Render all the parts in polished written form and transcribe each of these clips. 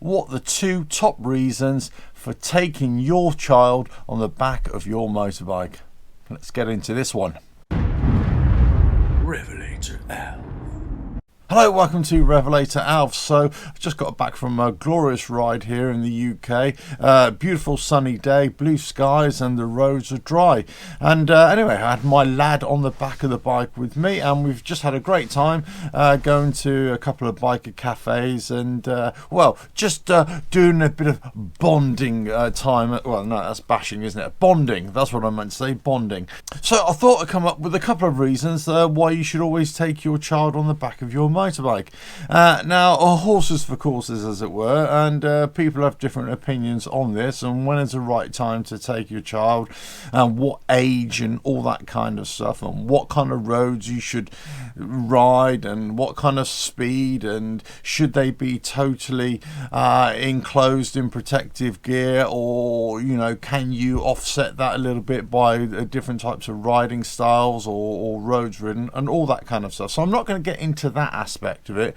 what the 2 top reasons for taking your child on the back of your motorbike. Let's get into this one. RevelatorAlf. Hello, welcome to RevelatorAlf. So, I've just got back from a glorious ride here in the UK. Beautiful sunny day, blue skies, and the roads are dry. And anyway, I had my lad on the back of the bike with me, and we've just had a great time going to a couple of biker cafes and, just doing a bit of bonding time. Well, no, that's bashing, isn't it? Bonding, that's what I meant to say, bonding. So, I thought I'd come up with a couple of reasons why you should always take your child on the back of your motorbike. Now, horses for courses, as it were, and people have different opinions on this and when is the right time to take your child and what age and all that kind of stuff, and what kind of roads you should ride and what kind of speed, and should they be totally enclosed in protective gear, or can you offset that a little bit by different types of riding styles or roads ridden and all that kind of stuff. So I'm not going to get into that aspect of it.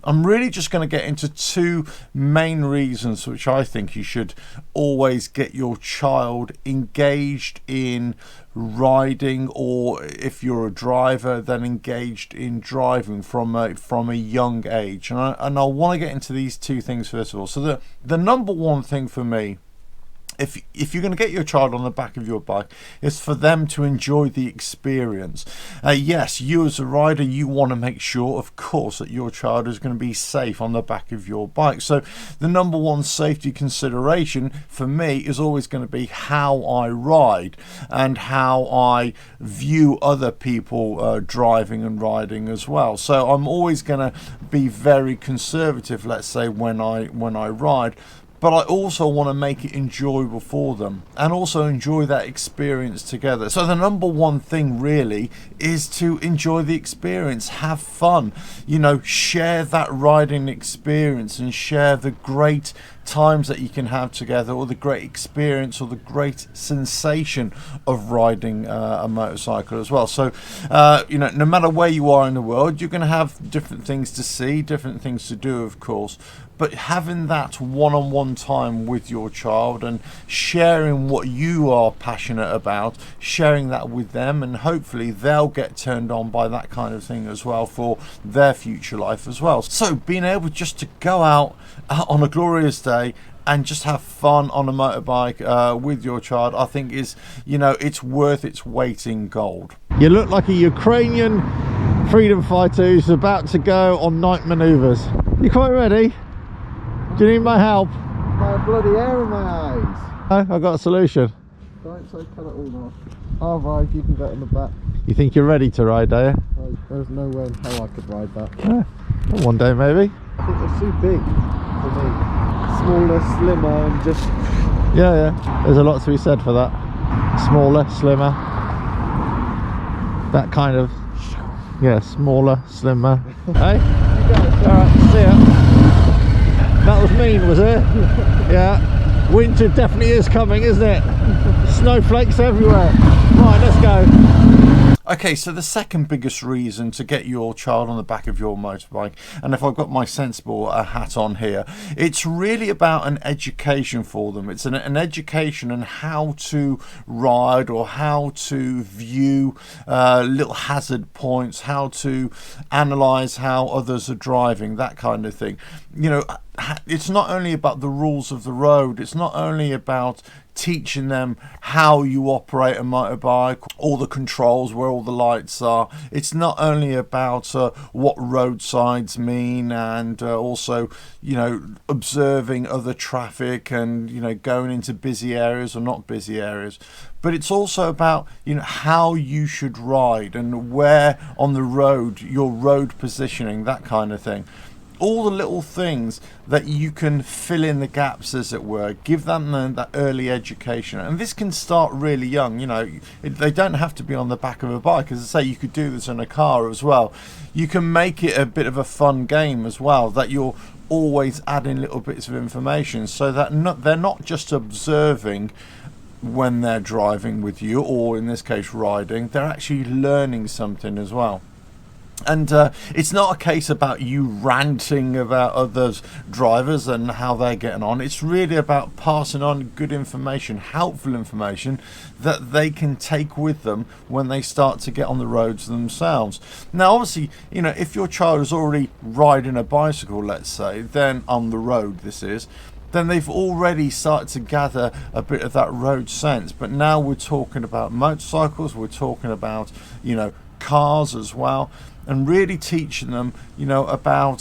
I'm really just going to get into 2 main reasons which I think you should always get your child engaged in riding, or if you're a driver, then engaged in driving from a young age. And I want to get into these 2 things first of all. So the number one thing for me, if you're going to get your child on the back of your bike, is for them to enjoy the experience. Yes, you as a rider, you want to make sure, of course, that your child is going to be safe on the back of your bike. So the number one safety consideration for me is always going to be how I ride and how I view other people driving and riding as well. So I'm always going to be very conservative, let's say, when I ride. But I also want to make it enjoyable for them and also enjoy that experience together. So the number one thing really is to enjoy the experience, have fun, share that riding experience and share the great times that you can have together, or the great experience or the great sensation of riding a motorcycle as well. So no matter where you are in the world, you're going to have different things to see, different things to do, of course, but having that one-on-one time with your child and sharing what you are passionate about, sharing that with them, and hopefully they'll get turned on by that kind of thing as well for their future life as well. So being able just to go out on a glorious day and just have fun on a motorbike with your child, I think is, it's worth its weight in gold. You look like a Ukrainian freedom fighter who's about to go on night manoeuvres. You quite ready? Do you need my help? I have bloody hair in my eyes. No, I've got a solution. Right, so cut it all off. All right, you can get in the back. You think you're ready to ride, do you? Oh, there's no way in hell I could ride that. Yeah. Well, one day maybe. I think they're too big for me. Smaller, slimmer, and just... Yeah. There's a lot to be said for that. Smaller, slimmer. That kind of... Yeah, smaller, slimmer. Hey? Alright, see ya. That was mean, was it? Yeah. Winter definitely is coming, isn't it? Snowflakes everywhere. Right, let's go. Okay, so the second biggest reason to get your child on the back of your motorbike, and if I've got my sensible hat on here, it's really about an education for them. It's an education on how to ride, or how to view little hazard points, how to analyse how others are driving, that kind of thing. It's not only about the rules of the road, it's not only about teaching them how you operate a motorbike, all the controls, where all the lights are. It's not only about what roadsides mean, and also observing other traffic and going into busy areas or not busy areas, but it's also about how you should ride and where on the road, your road positioning, that kind of thing. All the little things that you can fill in the gaps, as it were, give them that early education. And this can start really young. They don't have to be on the back of a bike. As I say, you could do this in a car as well. You can make it a bit of a fun game as well, that you're always adding little bits of information, so that they're not just observing when they're driving with you, or in this case riding, they're actually learning something as well. And it's not a case about you ranting about others drivers and how they're getting on. It's really about passing on good information, helpful information that they can take with them when they start to get on the roads themselves. Now obviously, you know, if your child is already riding a bicycle, let's say, then on the road this is, then they've already started to gather a bit of that road sense. But now we're talking about motorcycles, we're talking about, you know, cars as well, and really teaching them, you know, about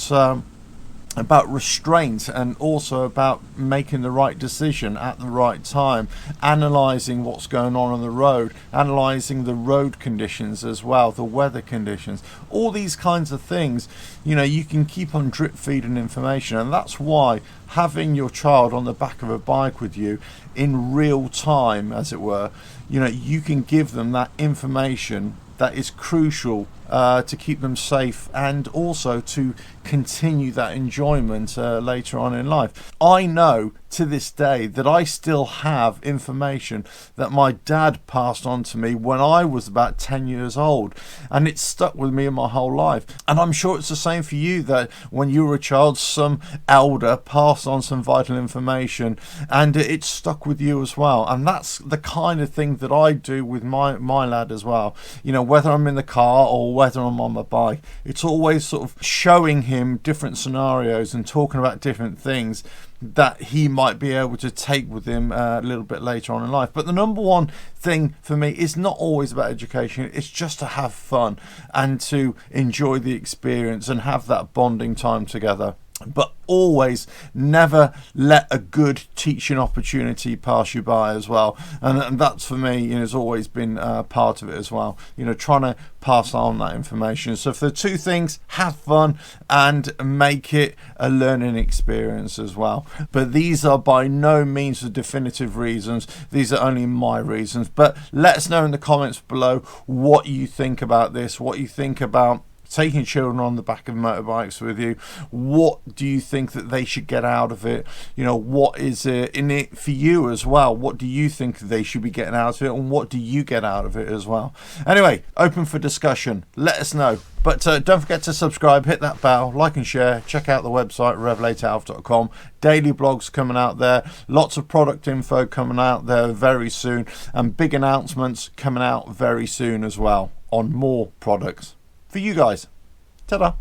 restraint, and also about making the right decision at the right time, analysing what's going on the road, analysing the road conditions as well, the weather conditions, all these kinds of things. You know, you can keep on drip feeding information, and that's why having your child on the back of a bike with you in real time, as it were, you know, you can give them that information that is crucial to keep them safe, and also to continue that enjoyment later on in life. I know to this day that I still have information that my dad passed on to me when I was about 10 years old, and it's stuck with me in my whole life. And I'm sure it's the same for you, that when you were a child, some elder passed on some vital information and it's stuck with you as well. And that's the kind of thing that I do with my lad as well. You know, whether I'm in the car or whether I'm on my bike, it's always sort of showing him different scenarios and talking about different things that he might be able to take with him a little bit later on in life. But the number one thing for me is not always about education. It's just to have fun and to enjoy the experience and have that bonding time together. But always never let a good teaching opportunity pass you by as well. And that's, for me, you know, has always been part of it as well, you know, trying to pass on that information. So for the two things, have fun and make it a learning experience as well. But these are by no means the definitive reasons. These are only my reasons. But let us know in the comments below what you think about this, what you think about taking children on the back of motorbikes with you. What do you think that they should get out of it? You know, what is in it for you as well? What do you think they should be getting out of it, and what do you get out of it as well? Anyway, open for discussion. Let us know. But don't forget to subscribe, hit that bell, like and share. Check out the website, RevelatorAlf.com. Daily blogs coming out there. Lots of product info coming out there very soon. And big announcements coming out very soon as well on more products for you guys. Ta-da.